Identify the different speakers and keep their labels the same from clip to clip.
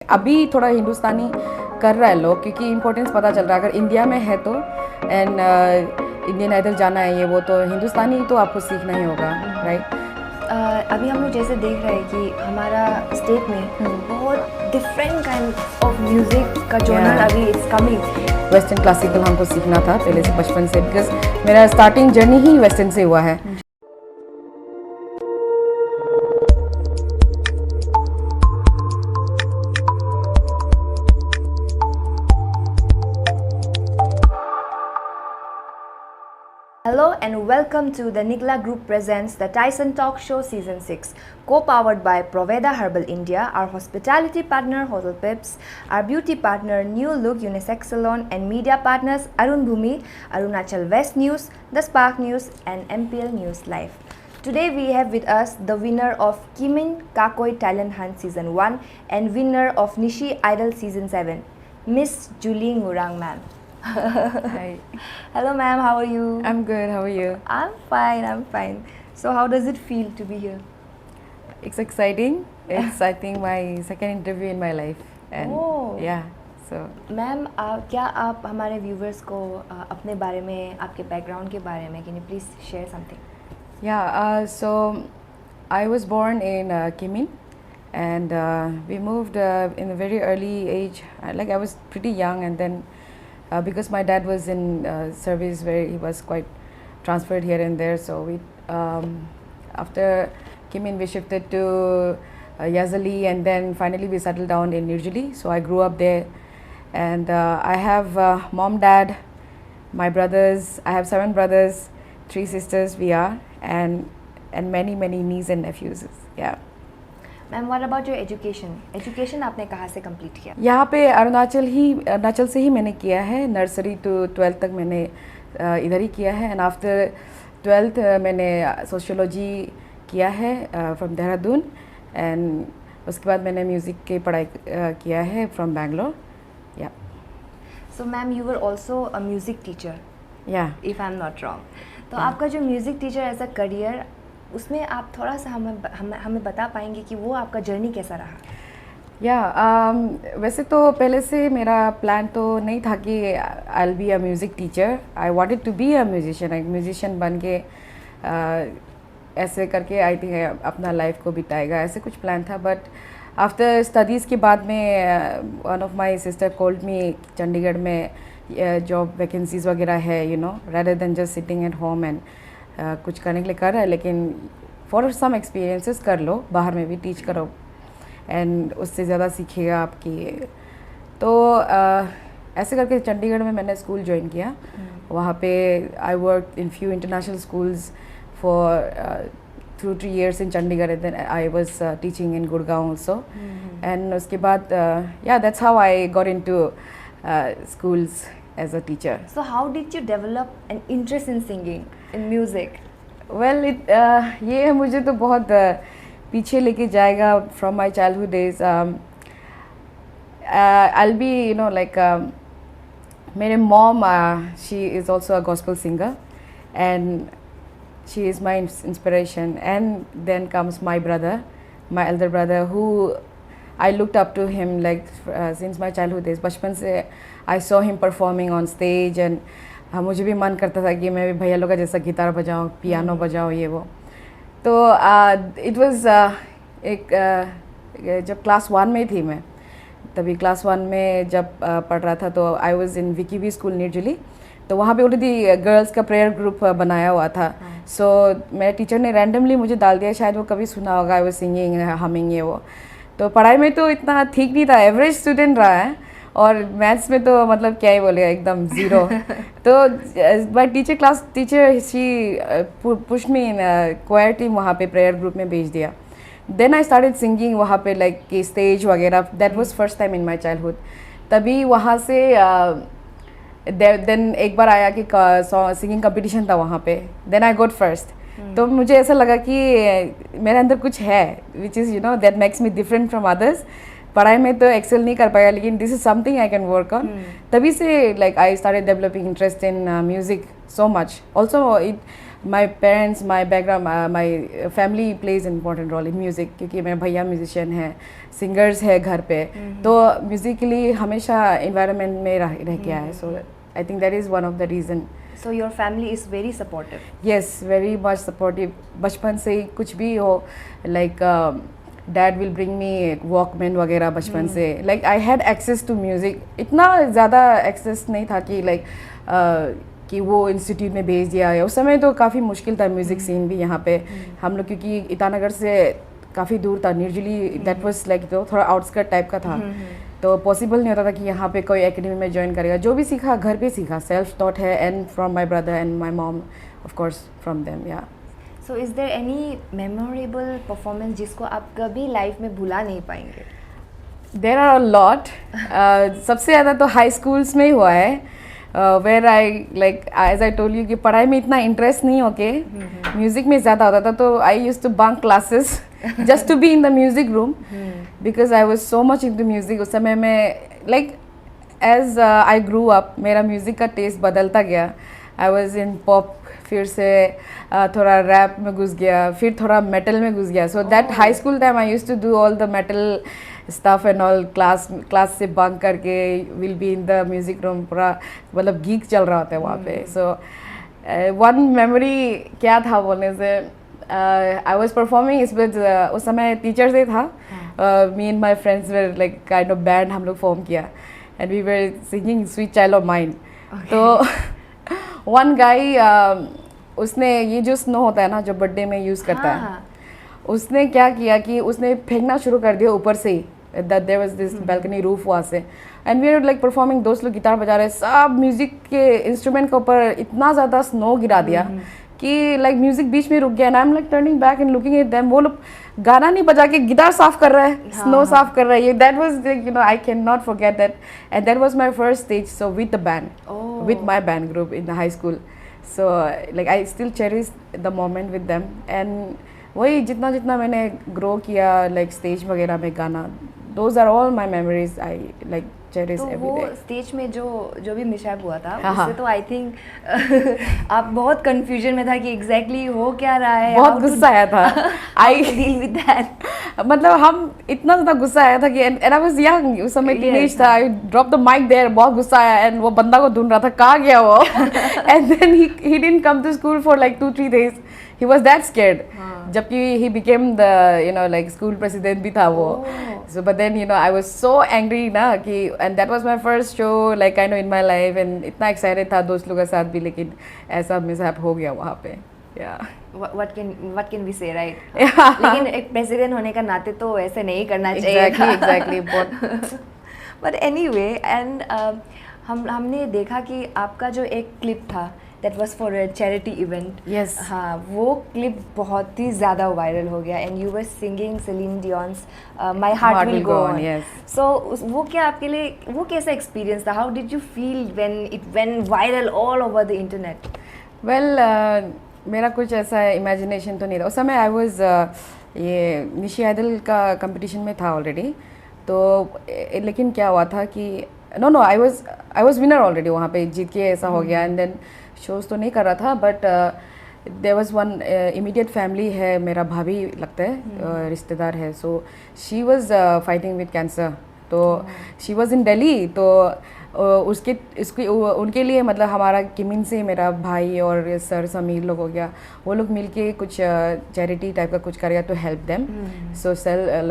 Speaker 1: अभी थोड़ा हिंदुस्तानी कर रहा है लोग क्योंकि इम्पोर्टेंस पता चल रहा है अगर इंडिया में है तो एंड इंडियन आइडल जाना है ये वो तो हिंदुस्तानी तो आपको सीखना ही होगा राइट।
Speaker 2: अभी हम लोग जैसे देख रहे हैं कि हमारा स्टेट में बहुत डिफरेंट काइंड ऑफ म्यूजिक का जॉनर अभी इट्स कमिंग।
Speaker 1: वेस्टर्न क्लासिकल हमको सीखना था पहले से बचपन से बिकॉज मेरा स्टार्टिंग जर्नी ही वेस्टर्न से हुआ है।
Speaker 2: Hello and welcome to the Nigla Group presents the Tyson Talk Show Season 6, co-powered by Proveda Herbal India, our hospitality partner Hotel Pips, our beauty partner New Look Unisex Salon, and media partners Arun Bhumi, Arunachal West News, The Spark News, and MPL News Live. Today we have with us the winner of Kimin Kakoi Talent Hunt Season 1 and winner of Nishi Idol Season 7, Miss Julie Ngurang ma'am.
Speaker 1: Hi.
Speaker 2: Hello ma'am, how are you?
Speaker 1: I'm good. How are you?
Speaker 2: I'm fine. So how does it feel to be here?
Speaker 1: It's exciting. It's I think my second interview in my life and
Speaker 2: Oh.
Speaker 1: yeah so
Speaker 2: ma'am क्या आप हमारे viewers को अपने बारे में आपके background के बारे में can you please share something?
Speaker 1: yeah so I was born in Kimin and we moved in a very early age. Like I was pretty young and then because my dad was in service where he was quite transferred here and there, so we after Kimin we shifted to Yazali and then finally we settled down in Nirjali. So I grew up there and I have mom, dad, my brothers. I have 7 brothers, 3 sisters we are and many nieces and nephews. Yeah.
Speaker 2: Ma'am what about your education आपने कहाँ से complete किया?
Speaker 1: यहाँ पे अरुणाचल से ही मैंने किया है। नर्सरी टू 12th तक मैंने इधर ही किया है एंड आफ्टर 12th मैंने सोशियोलॉजी किया है फ्रॉम देहरादून एंड उसके बाद मैंने म्यूज़िक की पढ़ाई किया है फ्रॉम बैंगलोर। या
Speaker 2: so ma'am you were also a music teacher
Speaker 1: या
Speaker 2: if I am not wrong. तो आपका जो music teacher as a career उसमें आप थोड़ा सा हमें बता पाएंगे कि वो आपका जर्नी कैसा रहा?
Speaker 1: वैसे तो पहले से मेरा प्लान तो नहीं था कि I will be a music teacher. I wanted to be a musician, एक म्यूजिशियन बन के ऐसे करके आई थिंक अपना लाइफ को बिताएगा, ऐसे कुछ प्लान था। बट आफ्टर स्टडीज़ के बाद में one of my sister called me Chandigarh में जॉब वैकेंसीज वगैरह है rather than just sitting at home and कुछ करने के लिए कर रहा है, लेकिन फॉर सम एक्सपीरियंसेस कर लो, बाहर में भी टीच करो एंड उससे ज़्यादा सीखिएगा आपकी। तो ऐसे करके चंडीगढ़ में मैंने स्कूल ज्वाइन किया। वहाँ पे I work in few international schools for 2-3 years in Chandigarh and then I was teaching in Gurgaon also. And उसके बाद that's how I got into schools as a teacher.
Speaker 2: So how did you develop an interest in singing, in music?
Speaker 1: Well, ये मुझे तो बहुत पीछे लेके जाएगा from my childhood days. I'll be like मेरे mom she is also a gospel singer and she is my inspiration, and then comes my brother, my elder brother, who I looked up to him like since my childhood days. बचपन से I saw him performing on stage and मुझे भी मन करता था कि मैं भी भैया लोग का जैसा गिटार बजाऊँ, पियानो बजाऊँ, ये वो। तो it was जब क्लास 1 में थी मैं, तभी क्लास 1 में जब पढ़ रहा था तो I was in विकी स्कूल निर्जली। तो वहाँ पे ऑलरेडी गर्ल्स का प्रेयर ग्रुप बनाया हुआ था। सो मेरे टीचर ने रैंडमली मुझे डाल दिया, शायद वो कभी सुना होगा, आई वाज सिंगिंग हमिंग ये वो। तो पढ़ाई में तो इतना ठीक नहीं था, एवरेज स्टूडेंट रहा है, और मैथ्स में तो मतलब क्या ही बोलेगा, एकदम ज़ीरो। तो my teacher she pushed me in choir team, वहाँ पे प्रेयर ग्रुप में भेज दिया। देन आई स्टार्टेड सिंगिंग वहाँ पे लाइक कि स्टेज वगैरह, that was first time in my childhood. तभी वहाँ से देन एक बार आया कि सिंगिंग कंपटीशन था वहाँ पे, देन आई गॉट फर्स्ट। तो मुझे ऐसा लगा कि मेरे अंदर कुछ है which is that makes me different from others. पढ़ाई में तो एक्सेल नहीं कर पाया, लेकिन this is something I can work on. तभी से like I started developing interest in music so much. Also my parents, my background, my family plays important role in music, क्योंकि मेरे भैया म्यूजिशियन है, सिंगर्स है घर पे, तो म्यूज़िकली हमेशा इन्वायरमेंट में रह के आया है. So I think that is one of the reason.
Speaker 2: So your family is very supportive.
Speaker 1: Yes, very much supportive. बचपन से ही कुछ भी हो, like dad will bring me Walkman वगैरह बचपन से. Like I had access to music. इतना ज़्यादा access नहीं था कि like कि वो इंस्टीट्यूट में भेज दिया है. उस समय तो काफ़ी मुश्किल था म्यूज़िक सीन भी यहाँ पे. हम लोग क्योंकि ईटानगर से काफ़ी दूर था, निर्जली दैट वाज लाइक थोड़ा आउटस्कर्ट टाइप का था, तो पॉसिबल नहीं होता था कि यहाँ पे कोई एकेडमी में ज्वाइन करेगा. जो भी सीखा घर पे सीखा, सेल्फ टॉट है, and from my brother and my mom, of course from them. या
Speaker 2: So is there any memorable performance जिसको आप कभी लाइफ में भुला नहीं पाएंगे?
Speaker 1: There are a lot. सबसे ज़्यादा तो हाई स्कूल्स में ही हुआ है, where I like as I told you कि पढ़ाई में इतना इंटरेस्ट नहीं होके म्यूज़िक में ज़्यादा होता था, तो I use to bunk classes just to be in the music room because I was so much into music. उस समय में like as I grew up, मेरा म्यूज़िक का टेस्ट बदलता गया. I was in pop, फिर से थोड़ा रैप में घुस गया, फिर थोड़ा मेटल में घुस गया. So that high school time I used to do all the metal stuff and all. Class से बंक करके will be in the music room, पूरा मतलब गीक चल रहा होता है वहाँ पे. So one memory क्या था बोलने से, I was performing इस पर उस समय टीचर्स डे था. Me and my friends were like kind of band हम लोग फॉर्म किया, and we were singing Sweet Child of Mine. तो one guy उसने ये जो स्नो होता है ना जो बर्थडे में यूज़ करता है, उसने क्या किया कि उसने फेंकना शुरू कर दिया ऊपर से ही. that there was this balcony roof वहाँ से, and we were like performing. दोस्त लोग गिटार बजा रहे, सब म्यूज़िक के इंस्ट्रूमेंट के ऊपर इतना ज़्यादा स्नो गिरा दिया कि लाइक म्यूजिक बीच में रुक गया. And I am like turning back and looking at them. वो लोग गाना नहीं बजा के गिटार साफ कर रहा है, स्नो साफ कर रहा है. That was you know I can not forget that. And that was my first stage so with the band, with my band group in the high school. So like I still cherish the moment with them. And वही जितना जितना मैंने grow किया like stage वगैरह में गाना, those are all my memories I like cherish every day.
Speaker 2: वो stage में जो भी मिसहैप हुआ था उससे तो आई थिंक आप बहुत कंफ्यूजन में था कि एग्जैक्टली हो क्या रहा है.
Speaker 1: बहुत गुस्सा आया था. I
Speaker 2: deal with that.
Speaker 1: मतलब हम इतना ज़्यादा गुस्सा आया था कि एंड आई वाज यंग, उस समय टीनेज था. आई ड्रॉप द माइक देयर, बहुत गुस्सा आया. एंड वो बंदा को ढूंढ रहा था कहाँ गया वो. And then he didn't come to school for like 2-3 days. He was that scared. जबकि he became the you know like school president भी था वो. So but then you know I was so angry ना कि, and that was my first show like kind of in my life, and इतना excited था दोस्त लोगों के साथ भी, लेकिन ऐसा मिसहैप हो गया वहाँ पे. Yeah.
Speaker 2: What can we say, right? लेकिन एक प्रेसिडेंट होने का नाते तो ऐसे नहीं करना चाहिए.
Speaker 1: Exactly. बहुत.
Speaker 2: But anyway, and हमने देखा कि आपका जो एक क्लिप था that was for a charity event.
Speaker 1: Yes.
Speaker 2: हाँ, वो क्लिप बहुत ही ज़्यादा वायरल हो गया, and you were singing Celine Dion's My Heart Will Go On.
Speaker 1: Yes.
Speaker 2: So वो क्या आपके लिए, वो कैसा एक्सपीरियंस था? How did you feel when it went viral all over the internet?
Speaker 1: Well, मेरा कुछ ऐसा इमेजिनेशन तो नहीं था उस समय. आई वॉज ये निशी आइडल का कंपटीशन में था ऑलरेडी. तो लेकिन क्या हुआ था कि no I was winner already, वहाँ पे जीत के ऐसा हो गया. एंड देन शोज़ तो नहीं कर रहा था, but there was one immediate family है, मेरा भाभी लगता है, रिश्तेदार है. So she was fighting with cancer. तो शी वाज इन दिल्ली. तो उनके लिए मतलब हमारा किमिन से मेरा भाई और सर समीर लोग हो गया, वो लोग मिलके कुछ चैरिटी टाइप का कुछ करेगा तो हेल्प देम. सो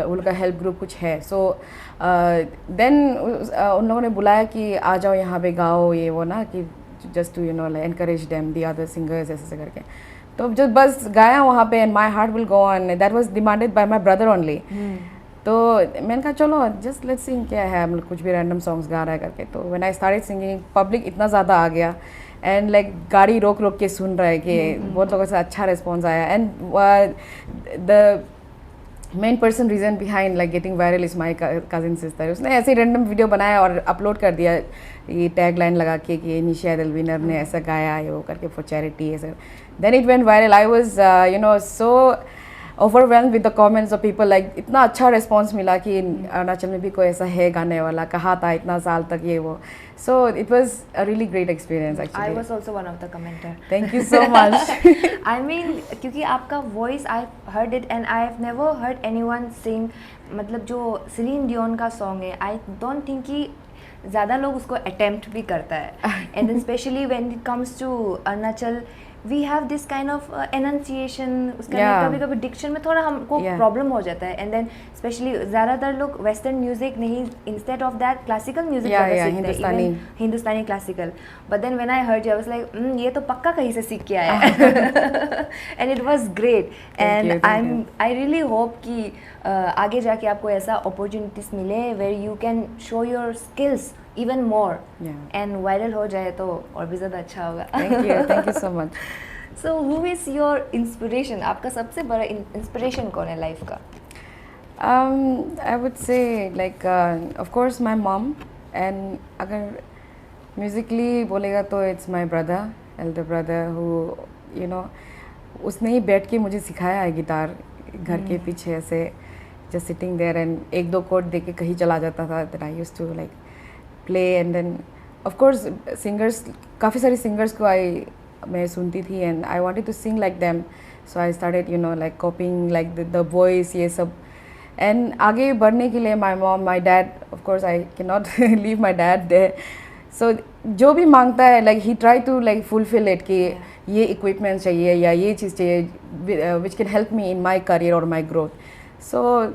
Speaker 1: उनका हेल्प ग्रुप कुछ है. सो देन उन लोगों ने बुलाया कि आ जाओ यहाँ पे गाओ ये वो ना, कि just to you know like encourage them the other singers ऐसे करके. तो जब बस गाया वहाँ पे, and my heart will go on, that was demanded by my brother only. तो मैंने कहा चलो जस्ट लेट्स सिंग, क्या है हम कुछ भी रैंडम सॉन्ग्स गा रहा है करके. तो when I started singing, public इतना ज़्यादा आ गया, एंड लाइक गाड़ी रोक रोक के सुन रहे कि बहुत लोगों से अच्छा रिस्पॉन्स आया. And the main person reason behind like getting viral is my cousin sister. उसने ऐसे रैंडम वीडियो बनाया और अपलोड कर दिया, ये टैग लाइन लगा के कि निशी आइडल विनर ने ऐसा गाया है वो करके फॉर चैरिटी ऐसा. Then it went viral. I was you know so overwhelmed with the comments of people like इतना अच्छा response मिला कि अरुणाचल में भी कोई ऐसा है गाने वाला, कहा था इतना साल तक ये वो. So it was a really great experience actually.
Speaker 2: I was also one of the commenter.
Speaker 1: Thank you so much.
Speaker 2: I mean क्योंकि आपका voice I heard it and I have never heard anyone sing मतलब जो Celine Dion का song है I don't think कि ज़्यादा लोग उसको attempt भी करता है. And then especially when it comes to Arunachal we have this kind of enunciation उसका कभी कभी diction में थोड़ा हमको problem हो जाता है and then especially ज़्यादातर लोग western music नहीं instead of that classical music सीखते हैं हिंदुस्तानी classical but then when I heard you I was like ये तो पक्का कहीं से सीख के आया है and it was great and I really hope कि आगे जाके आपको ऐसा opportunities मिले where you can show your skills even more and viral हो जाए तो और भी ज़्यादा अच्छा होगा.
Speaker 1: Thank you so much.
Speaker 2: So who is your inspiration? आपका सबसे बड़ा inspiration कौन है life का?
Speaker 1: I would say like of course my mom and अगर musically बोलेगा तो it's my brother, elder brother who you know उसने ही बैठ के मुझे सिखाया है गिटार घर के पीछे ऐसे just sitting there and एक दो कोड दे के कहीं चला जाता था that I used to like play and then of course singers काफ़ी सारी singers को मैं सुनती थी and I wanted to sing like them so I started you know like copying like the voice ये सब and आगे बढ़ने के लिए my mom my dad of course I cannot leave my dad there so जो भी मांगता है like he try to like fulfill it कि ये equipment चाहिए या ये चीज़ चाहिए which can help me in my career or my growth so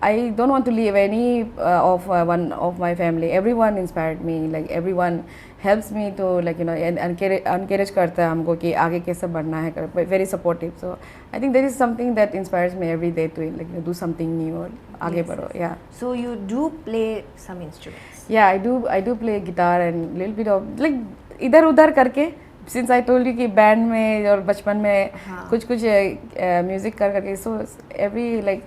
Speaker 1: I don't want to leave any of one of my family. Everyone inspired me. Like everyone helps me to like you know and encourage करता है हमको कि आगे कैसे बढ़ना है. Very supportive. So I think there is something that inspires me every day to like do something new और आगे बढ़ो. Yeah.
Speaker 2: So you do play some instruments.
Speaker 1: Yeah, I do play guitar and little bit of like इधर उधर करके. Since I told you कि band में और बचपन में कुछ music करके so every like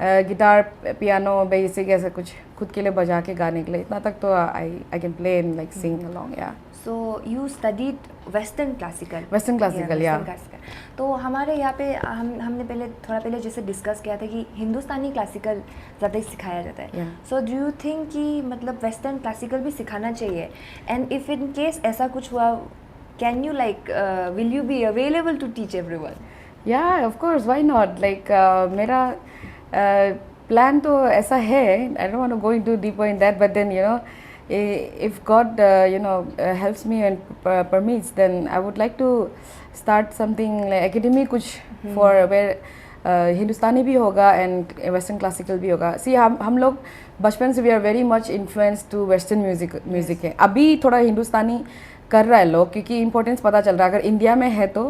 Speaker 1: guitar piano basic ऐसा कुछ खुद के लिए बजा के गाने के लिए इतना तक तो I can play and like sing along yeah.
Speaker 2: So you studied Western classical.
Speaker 1: Western classical yeah.
Speaker 2: तो हमारे यहाँ पे हमने थोड़ा पहले जैसे डिस्कस किया था कि हिंदुस्तानी क्लासिकल ज़्यादा ही सिखाया जाता है. So do you think कि मतलब वेस्टर्न क्लासिकल भी सिखाना चाहिए and if in case ऐसा कुछ हुआ can you like will you be available to teach everyone?
Speaker 1: Yeah of course why not like मेरा plan तो ऐसा है I don't want to go into deeper in that but then you know if God you know helps me and permits then I would like to start something like academy कुछ for where हिंदुस्तानी भी होगा and western classical भी होगा. See हम लोग बचपन से we are very much influenced to western music है. अभी थोड़ा हिंदुस्तानी कर रहा है लोग क्योंकि importance पता चल रहा है अगर इंडिया में है तो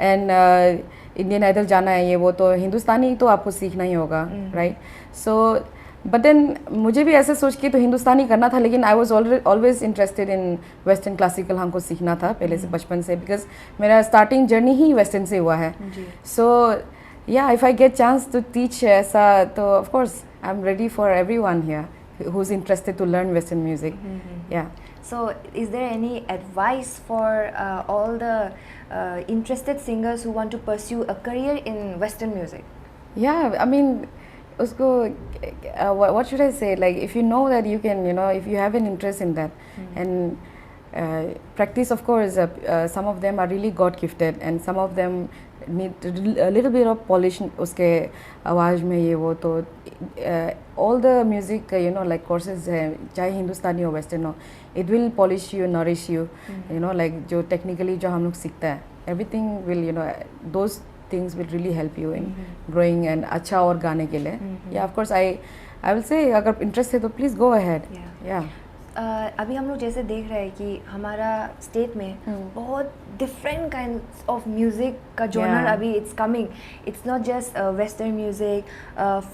Speaker 1: and इंडियन आइडल जाना है ये वो तो हिंदुस्तानी तो आपको सीखना ही होगा राइट सो बट देन मुझे भी ऐसे सोच के तो हिंदुस्तानी करना था लेकिन I was always interested in western classical हमको सीखना था पहले से बचपन से बिकॉज मेरा स्टार्टिंग जर्नी ही वेस्टर्न से हुआ है सो या if I get chance to teach ऐसा तो of course I am ready for everyone here who is interested to learn western music या
Speaker 2: So, is there any advice for all the interested singers who want to pursue a career in Western music?
Speaker 1: Yeah, I mean, usko, what should I say? Like, if you know that you can, you know, if you have an interest in that, and practice, of course, some of them are really God gifted, and some of them need a little bit of polish उसके आवाज़ में ये वो तो all the music you know like courses है चाहे हिंदुस्तानी हो western हो it will polish you nourish you you know like जो technically जो हम लोग सीखते हैं everything will you know those things will really help you in growing and अच्छा और गाने के लिए yeah of course I will say अगर interest है तो please go ahead yeah
Speaker 2: अभी हम लोग जैसे देख रहे हैं कि हमारा स्टेट में बहुत डिफरेंट काइंड ऑफ म्यूज़िक का जॉनर अभी it's coming it's not just western music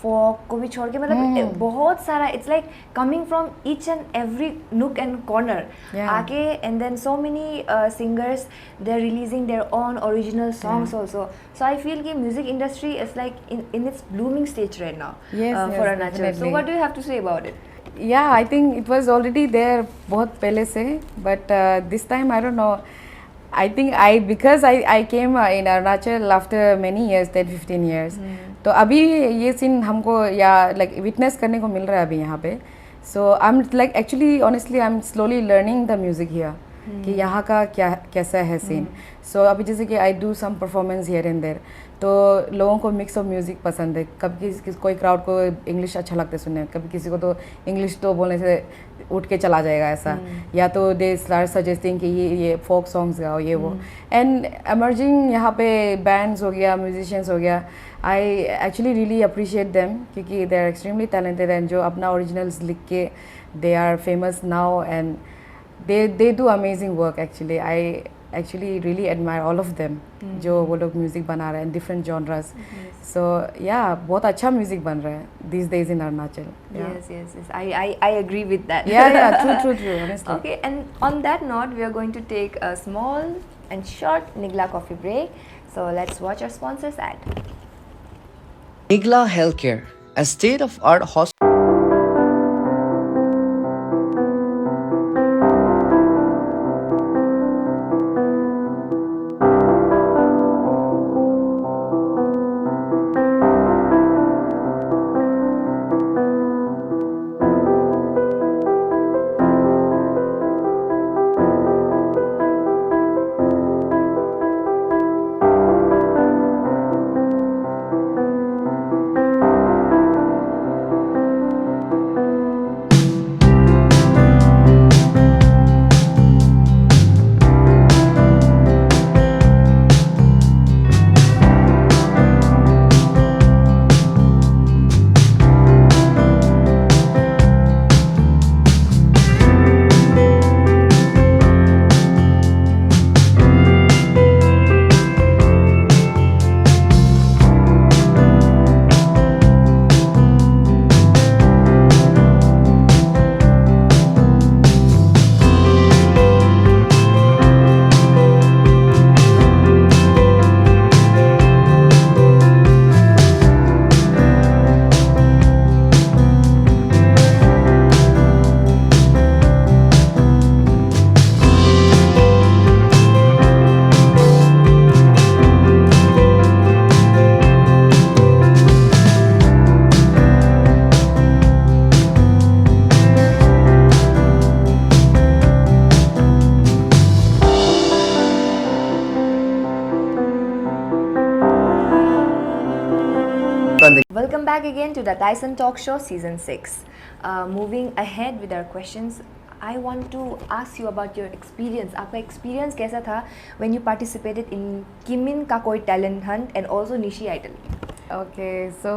Speaker 2: folk को भी छोड़ के मतलब बहुत सारा it's like coming from each and every nook and corner आके and then so many singers they are releasing their own original songs also so I feel कि music industry is like in its blooming stage right now for Arunachal so what do you have to say about it
Speaker 1: Yeah, I think it was already there बहुत पहले से but this time I don't know I think I came in Arunachal after many years, 10-15 years. तो अभी ये scene हमको या like witness करने को मिल रहा है अभी यहाँ पे. So I'm like actually honestly I'm slowly learning the music here. कि यहाँ का क्या कैसा है सीन. So अभी जैसे कि I do some performance here and there. तो लोगों को मिक्स ऑफ म्यूज़िक पसंद है. कभी कोई क्राउड को इंग्लिश अच्छा लगता है सुनने, कभी किसी को तो इंग्लिश तो बोलने से उठ के चला जाएगा ऐसा, या तो दे स्टार्ट सजेस्टिंग कि ये फोक सॉन्ग्स गाओ ये वो. एंड एमर्जिंग यहाँ पे बैंड्स हो गया, म्यूजिशियंस हो गया, I actually really appreciate them क्योंकि they are extremely talented and जो अपना ओरिजिनल्स लिख के they are famous now and they do amazing work actually. I actually really admire all of them जो वो लोग म्यूज़िक बना रहे हैं different genres. So yeah, बहुत अच्छा म्यूज़िक बन रहा है these days in Arunachal.
Speaker 2: Yes. I agree with that.
Speaker 1: Yeah, true, honestly.
Speaker 2: Okay, and on that note, we are going to take a small and short Nigla coffee break. So let's watch our sponsors ad.
Speaker 3: Nigla Healthcare, a state-of-art hospital.
Speaker 2: Welcome back again to the Tyson Talk Show Season 6. Moving ahead with our questions, I want to ask you about your experience. आपका experience कैसा था when you participated in Kimin का कोई talent hunt and also Nishi Idol?
Speaker 1: Okay, so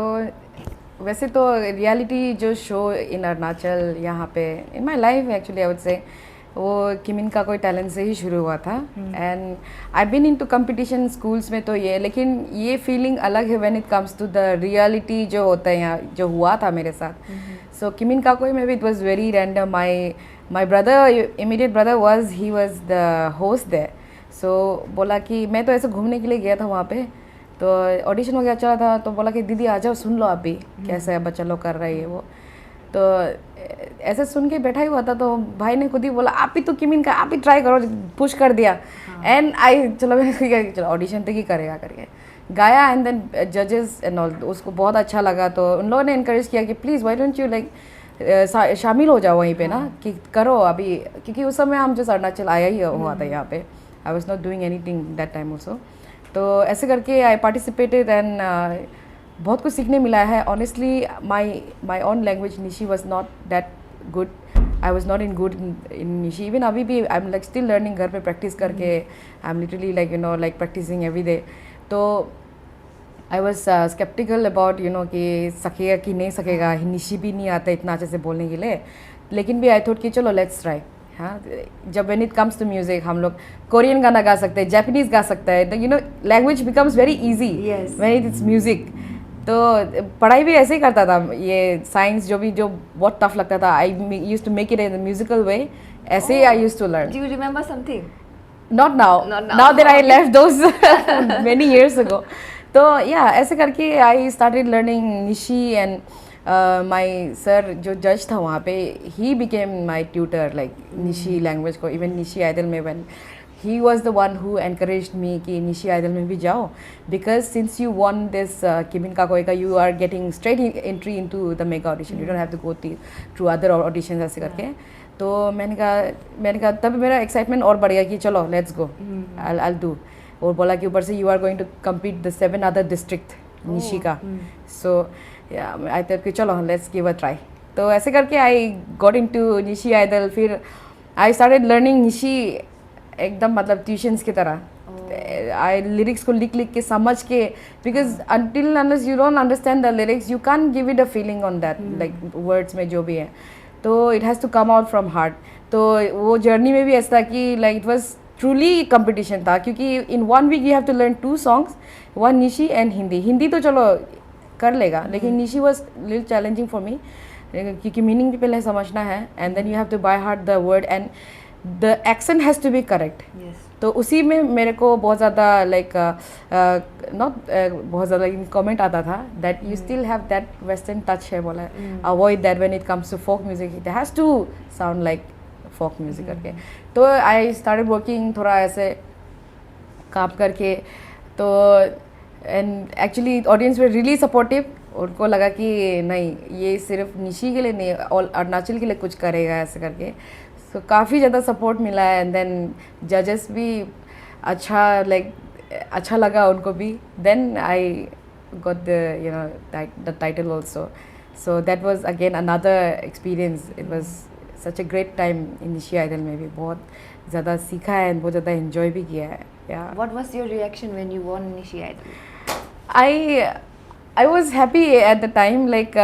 Speaker 1: वैसे तो reality जो show in Arunachal यहाँ पे in my life actually I would say वो किमिन का कोई टैलेंट से ही शुरू हुआ था. And I been in two competition schools में तो ये, लेकिन ये फीलिंग अलग है when it comes to the reality जो होता है यहाँ, जो हुआ था मेरे साथ. सो किमिन का कोई में भी it was very random. My brother, immediate brother he was the host there. So बोला कि मैं तो ऐसे घूमने के लिए गया था वहाँ पे, तो ऑडिशन वगैरह चला था, तो बोला कि दीदी आ जाओ सुन लो आप भी कैसा है बच्चा लोग कर रही है वो. तो ऐसे सुन के बैठा ही हुआ था, तो भाई ने खुद ही बोला आप भी तो किमिन का, आप भी ट्राई करो, पुश कर दिया. एंड आई चलो ऑडिशन तक ही करेगा करके गाया. एंड देन जजेस एंड ऑल उसको बहुत अच्छा लगा, तो उन लोगों ने इनकरेज किया कि please why don't you like शामिल हो जाओ वहीं पे ना, कि करो अभी, क्योंकि उस समय हम जो अरुणाचल आया ही हुआ था यहाँ पे. आई was not doing anything that time also. तो ऐसे करके आई पार्टिसिपेटेड एंड बहुत कुछ सीखने मिला है. Honestly my own language Nyishi was not that good. I was not in good in Nyishi. Even अभी भी I am like still learning, घर पे प्रैक्टिस करके I am literally like you know like practising every day. तो I was sceptical about you know कि सकेगा कि नहीं सकेगा. निशी भी नहीं आता इतना अच्छे से बोलने के लिए, लेकिन भी आई थॉट कि चलो लेट्स ट्राई. हाँ, जब when it comes to music हम लोग कोरियन गाना गा सकते हैं, जापानीज गा सकते हैं, you know language becomes very easy when it's music. तो पढ़ाई भी ऐसे ही करता था, ये साइंस जो बहुत टफ लगता था, I used to make it in musical way. ऐसे ही I used to learn.
Speaker 2: Do you remember something?
Speaker 1: Not now. Now that I left those many years ago. तो yeah, ऐसे करके I started learning Nishi and my sir जो जज था वहाँ पे, he became my tutor like Nishi language को. Even Nishi Idol में when he was the one who encouraged me कि निशी आइडल में भी जाओ, because since you won this Kimin Ka Koi Ka, you are getting straight entry into the mega audition, you don't have to go through other auditions ऐसे करके. तो मैंने कहा तब मेरा एक्साइटमेंट और बढ़ गया कि चलो लेट्स गो, I'll do. और बोला कि ऊपर से you are going to compete the 7 other district Nishi का. So I thought कि चलो let's give a try. तो ऐसे करके I got into Nyishi idol. फिर I started learning निशी एकदम मतलब ट्यूशन्स की तरह. आई लिरिक्स को लिख के समझ के, because until unless you don't understand the lyrics you can't give it a feeling on that, like words में जो भी है, तो it has to come out from heart. तो वो जर्नी में भी ऐसा था कि like it was truly competition था, क्योंकि in 1 week you have to learn 2 songs, one Nishi and Hindi तो चलो कर लेगा, लेकिन Nishi was little challenging for me, क्योंकि मीनिंग भी पहले समझना है, and then you have to by heart the word and the accent has to be correct.
Speaker 2: Yes.
Speaker 1: तो उसी में मेरे को बहुत ज़्यादा लाइक बहुत ज़्यादा कमेंट आता था that you still have that western touch है, बोला avoid that when it comes to folk music, it has to sound like folk music करके. तो आई स्टार्टेड वर्किंग थोड़ा ऐसे काम करके. तो and actually audience way really supportive. उनको लगा कि नहीं ये सिर्फ निशी के लिए नहीं और अरुणाचल के लिए कुछ करेगा ऐसे करके. तो काफ़ी ज़्यादा सपोर्ट मिला है. एंड देन जजेस भी अच्छा लगा उनको भी. Then I got the title also. So that was again another experience. It was such a great time in Nyishi idol में भी. बहुत ज़्यादा सीखा है, बहुत ज़्यादा इन्जॉय भी किया है.
Speaker 2: What was your reaction when you won Nishi Idol?
Speaker 1: I was happy at the time, like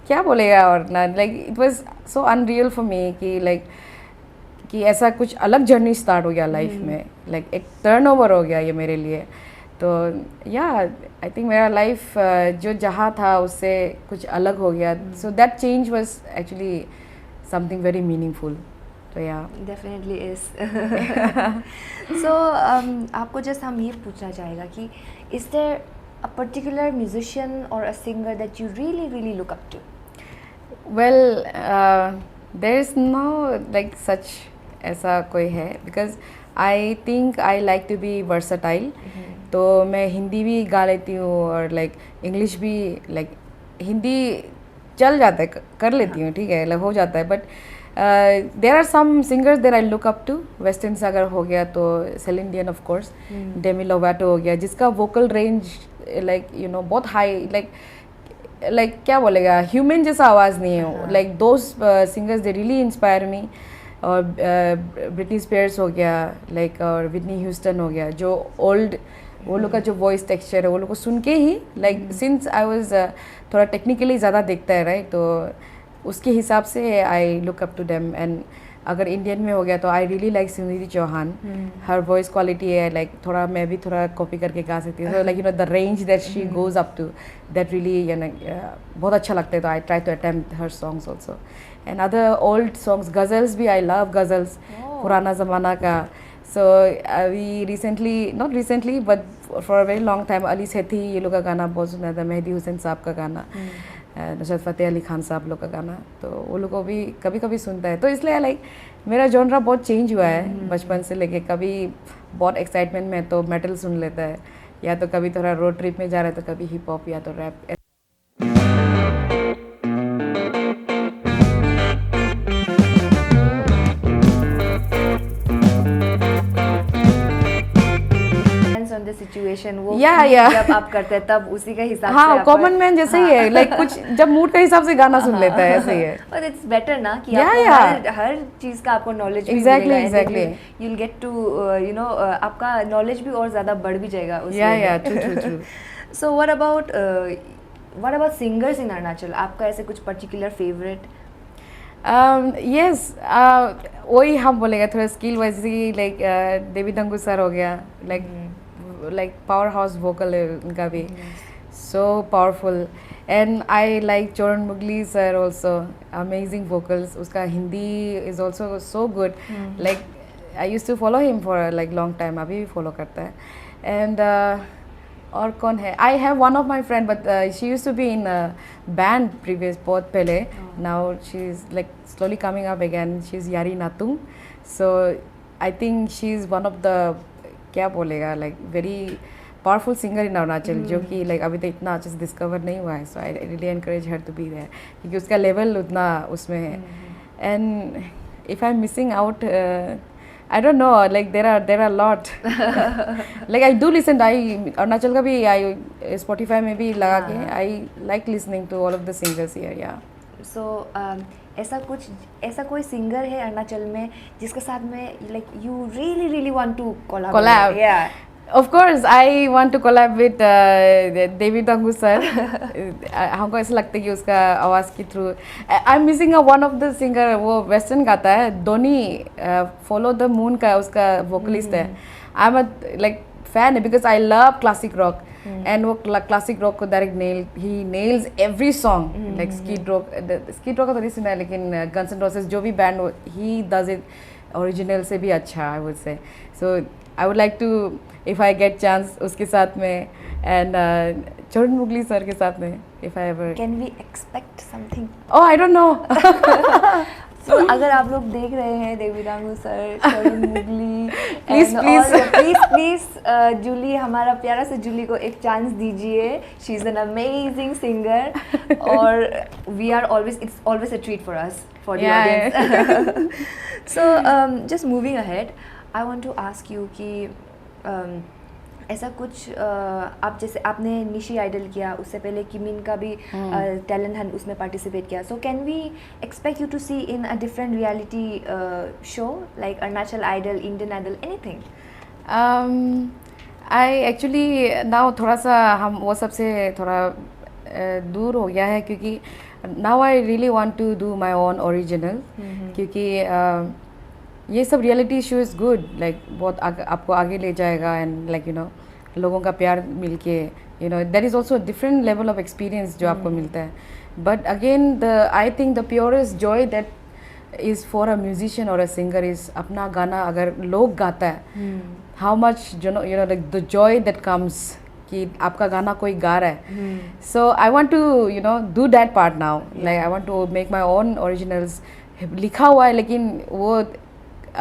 Speaker 1: क्या बोलेगा और ना, like it was so unreal for me कि ऐसा कुछ अलग जर्नी स्टार्ट हो गया लाइफ में, लाइक एक टर्नओवर हो गया ये मेरे लिए. तो या आई थिंक मेरा लाइफ जो जहाँ था उससे कुछ अलग हो गया. So that change was actually something very meaningful. तो या
Speaker 2: डेफिनेटली इज. सो आपको जस्ट हम ये पूछना चाहेगा कि is there a particular musician or a singer that you really look up to?
Speaker 1: Well, there is no like such ऐसा कोई है, because I think I like to be versatile. तो मैं हिंदी भी गा लेती हूँ और like इंग्लिश भी, like हिंदी चल जाता है, कर लेती हूँ, ठीक है, हो जाता है. But there are some singers that I look up to. Western अगर हो गया तो Celine Dion of course, Demi Lovato हो गया, जिसका vocal range like you know बहुत हाई, लाइक क्या बोलेगा, ह्यूमन जैसा आवाज़ नहीं है. Like those singers they really inspire me. और ब्रिटनी स्पीयर्स हो गया, लाइक और विटनी ह्यूस्टन हो गया, जो ओल्ड वो लोग का जो वॉइस टेक्सचर है वो लोग को सुन के ही, लाइक सिंस आई वाज थोड़ा टेक्निकली ज़्यादा देखता है, राइट, तो उसके हिसाब से I look up to them. And अगर इंडियन में हो गया तो I really like Sunidhi Chauhan. Her voice quality है, लाइक थोड़ा मैं भी थोड़ा कॉपी करके गा सकती हूँ. Like you know the range that she goes up to, that really बहुत अच्छा लगता है. तो I try to attempt her songs also. And other old songs, ghazals भी, आई लव गज़ल्स, पुराना ज़माना का. सो अभी recently, not recently but for a very long time, Ali Sethi ये लोग का गाना बहुत सुना था, मेहदी हुसैन साहब का गाना, नुसरत फ़तेह अली खान साहब लोग का गाना, तो वो लोग को भी कभी कभी सुनता है. तो इसलिए लाइक मेरा जॉनरा बहुत चेंज हुआ है बचपन से लेके. कभी बहुत एक्साइटमेंट में तो मेटल सुन लेता है, या तो कभी थोड़ा रोड ट्रिप में जा रहा है तो कभी हिप हॉप या तो रैप.
Speaker 2: on the situation, वो
Speaker 1: या
Speaker 2: जब आप करते हैं तब उसी का हिसाब से.
Speaker 1: हाँ, कॉमन मैन जैसे ही है, लाइक कुछ जब मूड के हिसाब से गाना सुन लेता है, ऐसे ही है.
Speaker 2: और इट्स बेटर ना कि आपको हर चीज़ का आपको नॉलेज भी मिलेगा.
Speaker 1: Exactly
Speaker 2: you will get to you know आपका नॉलेज भी और ज़्यादा बढ़ भी जाएगा उसमें.
Speaker 1: Yeah true.
Speaker 2: So what about singers in Arunachal? आपका ऐसे कुछ पर्टिकुलर फेवरेट?
Speaker 1: यस, वही हम बोलेगा थोड़ा स्किल वाइज ही, लाइक देवी दंगू सर हो गया, लाइक पावर हाउस वोकल है उनका भी, so powerful. And I like Choran Mugli sir also, amazing vocals. उसका Hindi is also so good. Like I use to follow him for like long time, अभी भी follow करता है. एंड और कौन है, I have one of my friend but she use to be in band previous, बहुत पहले. Now she is like slowly coming up again. She is Yari Natung. So I think she is one of the, क्या बोलेगा, like very powerful singer in Arunachal, जो कि like अभी तक इतना अच्छे से डिस्कवर नहीं हुआ है. So I really encourage her to be there, क्योंकि उसका लेवल उतना उसमें है. And if I am missing out, I don't know, like there are a lot. Like I do listen. Arunachal का भी Spotify में भी लगा के I like listening to all of the singers here. Yeah.
Speaker 2: So ऐसा कोई सिंगर है अरुणाचल में जिसके साथ में like you really want to collaborate? Yeah.
Speaker 1: Of course, I want to collab with David Dangu sir. हमको ऐसा लगता है कि उसका आवाज़ के through I'm missing one of the singer, वो वेस्टर्न गाता है, धोनी, Follow the Moon का उसका वोकलिस्ट है. I'm a like fan because I love classic rock. And वो classic rock को direct he nails every song. Like Skid Row का तो नहीं सुना है, लेकिन Guns N' Roses जो भी band, he does it original से भी अच्छा, I would say. So I would like to, if I get chance, उसके साथ में, and चरण मुगली सर के साथ में, if I ever.
Speaker 2: Can we expect something?
Speaker 1: Oh, I don't know.
Speaker 2: So अगर आप लोग देख रहे हैं देवीदांगू सर, चरण मुगली, please जूली, हमारा प्यारा से जूली को एक चांस दीजिए. She is an amazing singer. और it's always a treat for us, for the audience. So just moving ahead, I want to ask you कि ऐसा कुछ आप जैसे आपने निशी आइडल किया, उससे पहले किमिन का भी टैलेंट हंट उसमें पार्टिसिपेट किया. So can we expect you to see in a different reality show like Arunachal idol, Indian idol, anything?
Speaker 1: I actually now थोड़ा सा हम वो सबसे थोड़ा दूर हो गया है, क्योंकि now I really want to do my own original, क्योंकि ये सब reality show is good, like बहुत आपको आगे ले जाएगा. एंड लाइक यू नो, लोगों का प्यार मिल के, you know, there is also different level of experience जो आपको मिलता है. But again I think the purest joy that is for a musician और अ सिंगर इज़ अपना गाना अगर लोग गाता है, how much you know like the joy that comes कि आपका गाना कोई गा रहा है. So I want to you know do that part now. Like I want to make my own originals. लिखा हुआ है लेकिन वो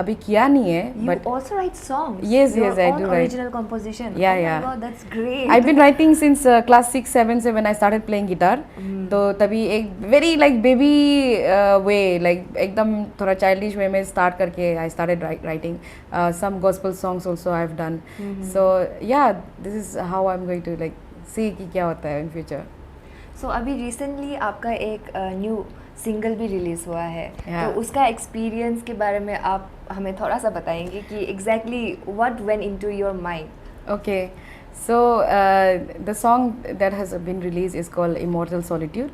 Speaker 1: अभी किया नहीं है.
Speaker 2: You also write songs.
Speaker 1: Yes,
Speaker 2: Your
Speaker 1: yes, I
Speaker 2: own
Speaker 1: do write.
Speaker 2: original composition.
Speaker 1: Yeah,
Speaker 2: oh
Speaker 1: yeah.
Speaker 2: my God, that's great.
Speaker 1: I've been writing since class 6-7 से when I started playing guitar. तो तभी एक very like baby way, like एकदम थोड़ा childish way में start करके I started writing some gospel songs also I've done. So yeah, this is how I'm going to like see कि क्या होता है in future.
Speaker 2: So अभी recently आपका एक न्यू सिंगल भी रिलीज़ हुआ है.
Speaker 1: Yeah.
Speaker 2: तो उसका एक्सपीरियंस के बारे में आप हमें थोड़ा सा बताएंगे कि exactly what went into your mind?
Speaker 1: Okay, so the song that has been released is called Immortal Solitude.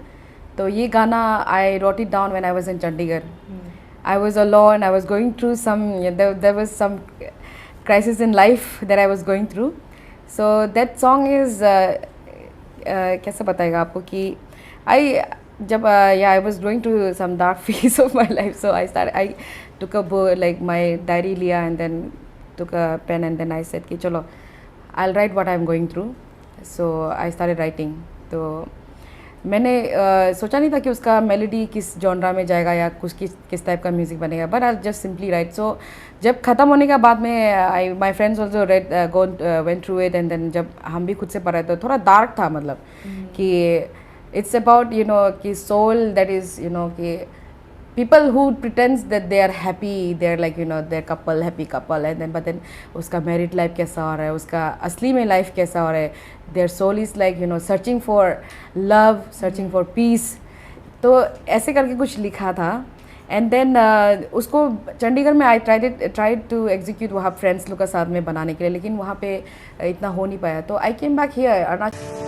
Speaker 1: तो ये गाना I wrote it down when I was in Chandigarh. I was alone. I was going through there was some crisis in life that I was going through. So that song is कैसे बताएगा आपको कि जब I was going through some dark phase of my life, so I took a book, like my diary लिया, and then took a pen, and then I said कि चलो I'll write what I'm going through. So I started writing. तो मैंने सोचा नहीं था कि उसका मेलोडी किस जॉनरा में जाएगा या किस टाइप का म्यूज़िक बनेगा, but I just simply write. So जब ख़त्म होने के बाद में my friends also went through it, and then जब हम भी खुद से पढ़ रहे थे, थोड़ा डार्क था, मतलब कि it's about you know कि soul that is you know कि people who pretends that they are happy, they're like you know they're couple, happy couple, and then but then उसका married life कैसा हो रहा है, उसका असली में life कैसा हो रहा है, their soul is like you know searching for love, searching for peace. तो ऐसे करके कुछ लिखा था. एंड देन उसको चंडीगढ़ में आई ट्राइड टू एग्जीक्यूट वहाँ फ्रेंड्स लोग के साथ में बनाने के लिए, लेकिन वहाँ पे इतना हो नहीं पाया. तो आई केम बैक हियर अरुणाचल.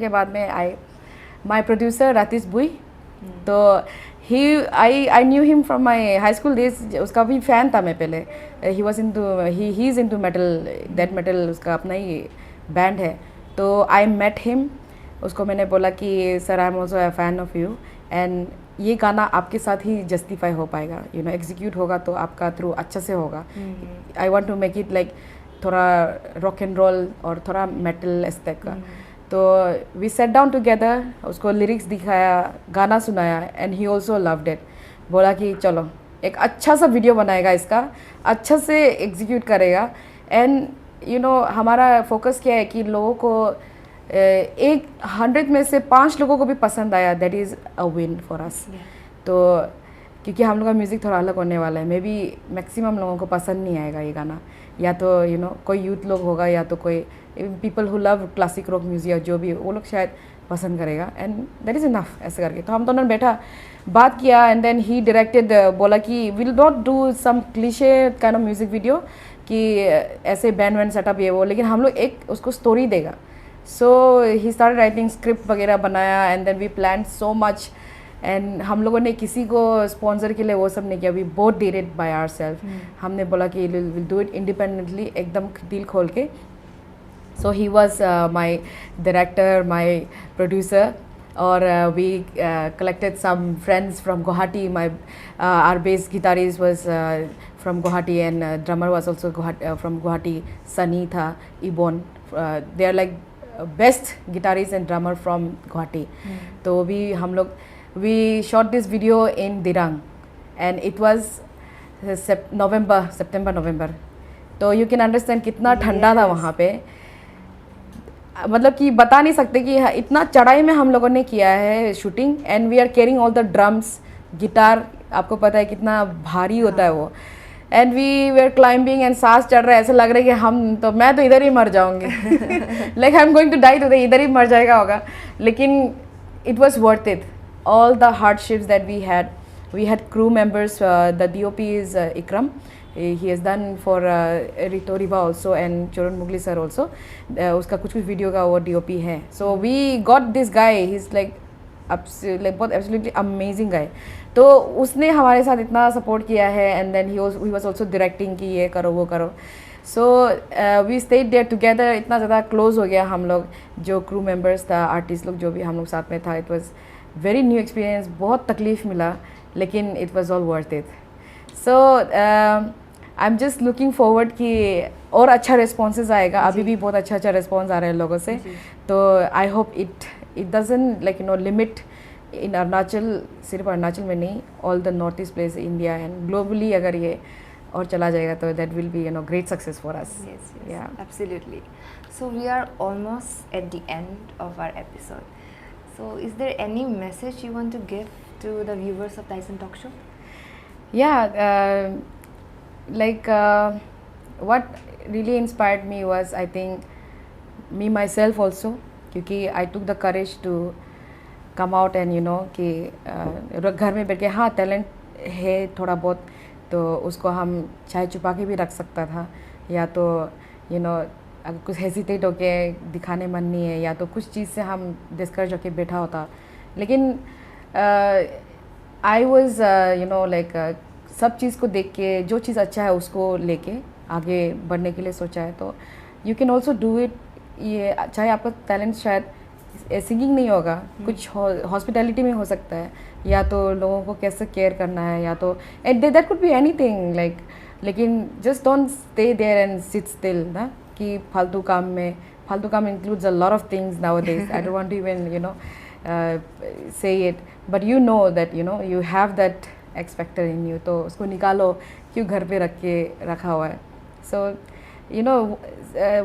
Speaker 1: के बाद में my producer Ratish Bui. तो I knew him from my high school days. उसका भी fan था मैं पहले. He's into metal, death metal, उसका अपना ही band है. तो I met him. उसको मैंने बोला कि sir I'm also a fan of you and ये गाना आपके साथ ही justify हो पाएगा. You know execute होगा तो आपका through अच्छा से होगा. I want to make it like थोड़ा rock and roll और थोड़ा metal aesthetic का. तो वी सेट डाउन टुगेदर, उसको लिरिक्स दिखाया, गाना सुनाया and he also loved it. बोला कि चलो एक अच्छा सा वीडियो बनाएगा, इसका अच्छा से एग्जीक्यूट करेगा. एंड यू नो हमारा फोकस क्या है कि लोगों को 100 में से 5 लोगों को भी पसंद आया, that is a win for us. तो क्योंकि हम लोग का म्यूज़िक थोड़ा अलग होने वाला है, मे बी मैक्सिमम लोगों को पसंद नहीं आएगा ये गाना, या तो यू नो कोई यूथ लोग होगा या तो कोई people who love classic rock music, जो भी वो लोग शायद पसंद करेगा. एंड दैट इज़ इनफ ऐसे करके. तो हम दोनों ने बैठा बात किया एंड देन ही डायरेक्टेड. बोला कि will not do some cliche kind of music video कि ऐसे बैंड वैंड सेटअप ये वो, लेकिन हम लोग एक उसको स्टोरी देगा. So he started writing, script वगैरह बनाया and then we plan so much. And हम लोगों ने किसी को स्पॉन्सर के लिए वो सब नहीं किया. We both did it by ourselves. हमने बोला कि विल डू इट इंडिपेंडेंटली, एकदम दिल खोल के. So he was my director, my producer, or we collected some friends from Guwahati. Our bass guitarist was from Guwahati and drummer was also from Guwahati. Sunny tha, Ibon. They are like best guitarist and drummer from Guwahati. तो we shot this video in Dirang and it was September. तो you can understand कितना ठंडा था वहाँ पे. मतलब कि बता नहीं सकते कि इतना चढ़ाई में हम लोगों ने किया है shooting. And we are carrying all the drums, guitar, आपको पता है कितना भारी होता है वो. And we were climbing and सांस चढ़ रहा है, ऐसा लग रहा है कि मैं तो इधर ही मर जाऊंगी. Like I am going to die today, इधर ही मर जाएगा होगा. लेकिन it was worth it. All the hardships that we had crew members. The DOP इज Ikram. He has done for Rito Riva also and Choron Mugli sir also. उसका कुछ video का वो DOP है. So we got this guy. He's like बहुत absolutely amazing guy. तो उसने हमारे साथ इतना सपोर्ट किया है and then he was also directing कि ये करो वो करो. So we stayed there together. इतना ज़्यादा close हो गया हम लोग, जो crew members था, artist लोग जो भी हम लोग साथ में था. It was very new experience. बहुत तकलीफ मिला लेकिन it was all worth it. So I am just looking forward कि और अच्छा रिस्पॉन्सेज आएगा. अभी भी बहुत अच्छा रिस्पॉन्स आ रहा है लोगों से. तो I hope it doesn't like you no limit in Arunachal, सिर्फ अरुणाचल में नहीं, all the north east place India and globally अगर ये और चला जाएगा तो that will be you know great success for us.
Speaker 2: Yes, absolutely. So we are almost at the end of our episode. So is there any message you want to give to the viewers of Tyson Talk Show?
Speaker 1: Yeah, what really inspired me was I think me myself also, क्योंकि I took the courage to come out and you know कि घर में बैठ के हाँ talent है थोड़ा बहुत, तो उसको हम चाहे छुपा के भी रख सकता था, या तो यू नो अगर कुछ हेजिटेट होके दिखाने मन नहीं है, या तो कुछ चीज़ से हम डिस्करेज होके बैठा होता. लेकिन आई वॉज यू नो लाइक सब चीज़ को देख के जो चीज़ अच्छा है उसको लेके आगे बढ़ने के लिए सोचा है. तो you can also do it. ये चाहे आपका टैलेंट शायद सिंगिंग नहीं होगा, कुछ हॉस्पिटैलिटी में हो सकता है, या तो लोगों को कैसे केयर करना है, या तो that could be anything like. लेकिन just don't stay there and sit still ना, कि फालतू काम includes a lot of things nowadays. I don't want to even you know say it, but you know that you know you have that X factor in you. तो उसको निकालो, क्यों घर पे रखा हुआ है. So you know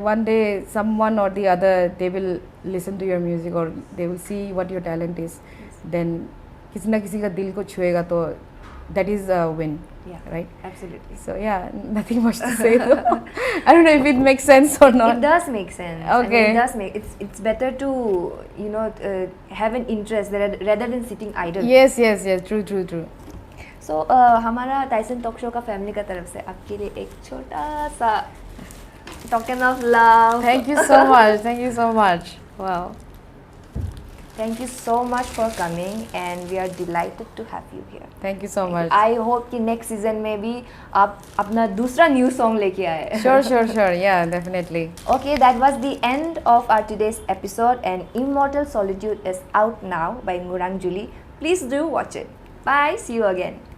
Speaker 1: one day someone or the other they will listen to your music or they will see what your talent is. Then किसी ना किसी का दिल को छुएगा, तो that is a win.
Speaker 2: Yeah,
Speaker 1: right?
Speaker 2: Absolutely.
Speaker 1: So yeah, nothing much to say though. I don't know if it makes sense or not.
Speaker 2: It does make sense.
Speaker 1: Okay.
Speaker 2: I mean, it does make it's better to you know have an interest rather than sitting idle.
Speaker 1: Yes, true.
Speaker 2: So हमारा Tyson talk show का family का तरफ से आपके लिए एक छोटा सा token of love.
Speaker 1: Thank you so much. Wow.
Speaker 2: Thank you so much for coming and we are delighted to have you here.
Speaker 1: Thank you so much.
Speaker 2: I hope कि next season में भी आप अपना दूसरा new song लेके आए.
Speaker 1: Sure. Yeah, definitely.
Speaker 2: Okay, that was the end of our today's episode and Immortal Solitude is out now by Ngurang Julie. Please do watch it. Bye, see you again.